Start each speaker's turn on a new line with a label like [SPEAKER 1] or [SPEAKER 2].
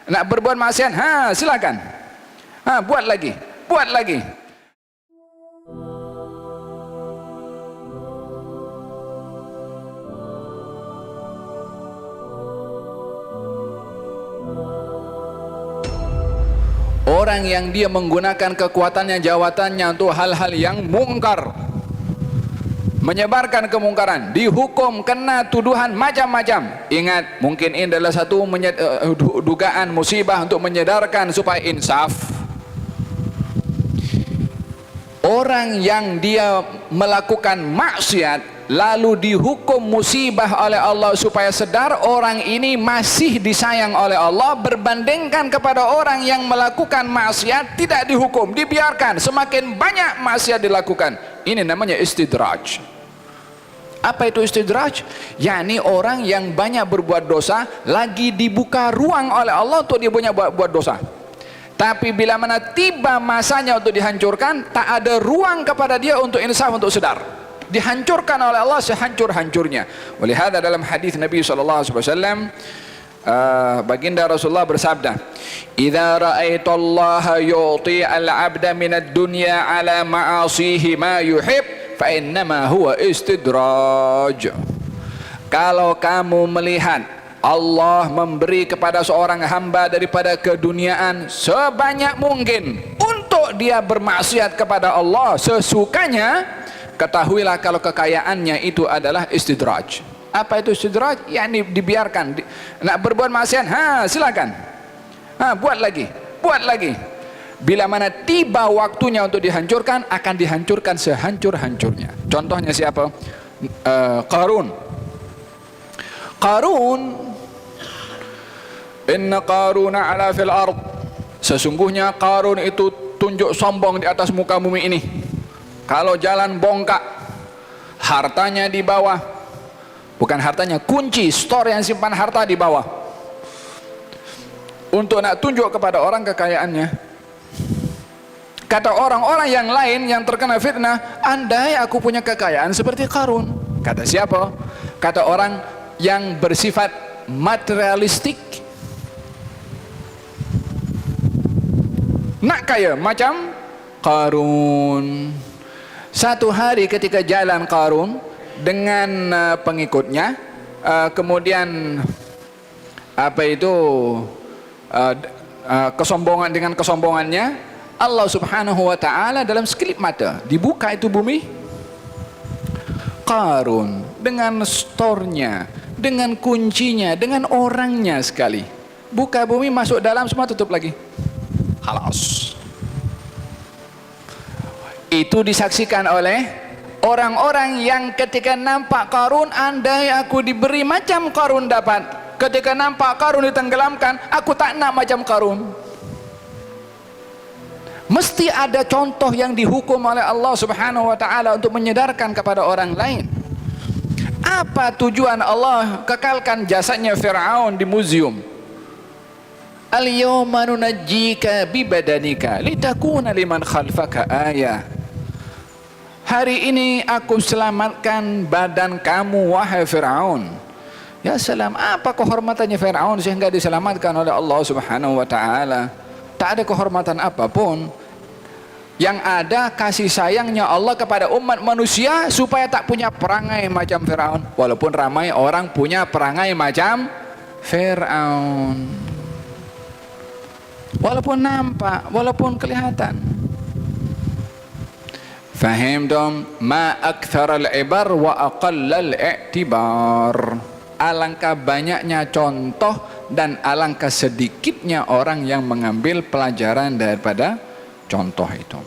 [SPEAKER 1] Nak berbuat maksiat, silakan. Buat lagi, buat lagi. Orang yang dia menggunakan kekuatannya, jawatannya untuk hal-hal yang mungkar, menyebarkan kemungkaran, dihukum, kena tuduhan macam-macam. Ingat, mungkin ini adalah satu dugaan musibah untuk menyedarkan supaya insaf. Orang yang dia melakukan maksiat lalu dihukum musibah oleh Allah supaya sedar orang ini masih disayang oleh Allah, berbandingkan kepada orang yang melakukan maksiat tidak dihukum, dibiarkan, semakin banyak maksiat dilakukan. Ini namanya istidraj. Apa itu istidraj? yakni orang yang banyak berbuat dosa lagi dibuka ruang oleh Allah untuk dia punya buat dosa, tapi bila mana tiba masanya untuk dihancurkan, tak ada ruang kepada dia untuk insaf, untuk sedar, dihancurkan oleh Allah sehancur-hancurnya. Oleh hada dalam hadis Nabi SAW, baginda Rasulullah bersabda, "Idza ra'aitallaha yu'ti al-'abda minad dunya 'ala ma'asihi ma yuhib, fa innama huwa istidraj." Kalau kamu melihat Allah memberi kepada seorang hamba daripada keduniaan sebanyak mungkin untuk dia bermaksiat kepada Allah sesukanya, ketahuilah kalau kekayaannya itu adalah istidraj. Apa itu istidraj? yakni dibiarkan. Nak berbuat maksiat, silakan. Buat lagi, buat lagi. Bila mana tiba waktunya untuk dihancurkan, akan dihancurkan sehancur-hancurnya. Contohnya siapa? Qarun. Qarun, inna qaruna ala fil ard. Sesungguhnya Qarun itu tunjuk sombong di atas muka bumi ini. Kalau jalan bongkak, hartanya di bawah. Bukan hartanya, kunci store yang simpan harta di bawah, untuk nak tunjuk kepada orang kekayaannya. Kata orang-orang yang lain yang terkena fitnah, andai aku punya kekayaan seperti Qarun. Kata siapa? Kata orang yang bersifat materialistik. Nak kaya macam Qarun. Satu hari ketika jalan Qarun dengan pengikutnya, kemudian kesombongan dengan kesombongannya, Allah Subhanahu wa ta'ala dalam sekelip mata dibuka itu bumi. Qarun dengan storenya, dengan kuncinya, dengan orangnya sekali, buka bumi, masuk dalam, semua tutup lagi. Halas. Itu disaksikan oleh orang-orang yang ketika nampak Qarun, andai aku diberi macam Qarun dapat. Ketika nampak Qarun ditenggelamkan, aku tak nak macam Qarun. Mesti ada contoh yang dihukum oleh Allah Subhanahu wa ta'ala untuk menyedarkan kepada orang lain. Apa tujuan Allah kekalkan jasadnya Fir'aun di museum? Al-yawma nunajjika bibadanika litakuna liman khalfaka ayah. Hari ini aku selamatkan badan kamu, wahai Fir'aun. Ya salam, apa kehormatannya Fir'aun sehingga diselamatkan oleh Allah Subhanahu wa ta'ala? Tak ada kehormatan apapun. Yang ada kasih sayangnya Allah kepada umat manusia supaya tak punya perangai macam Fir'aun. Walaupun ramai orang punya perangai macam Fir'aun, walaupun nampak, walaupun kelihatan. Fahimtum? Ma akthar al-ibar wa aqall al-i'tibar. Alangkah banyaknya contoh dan alangkah sedikitnya orang yang mengambil pelajaran daripada contoh itu.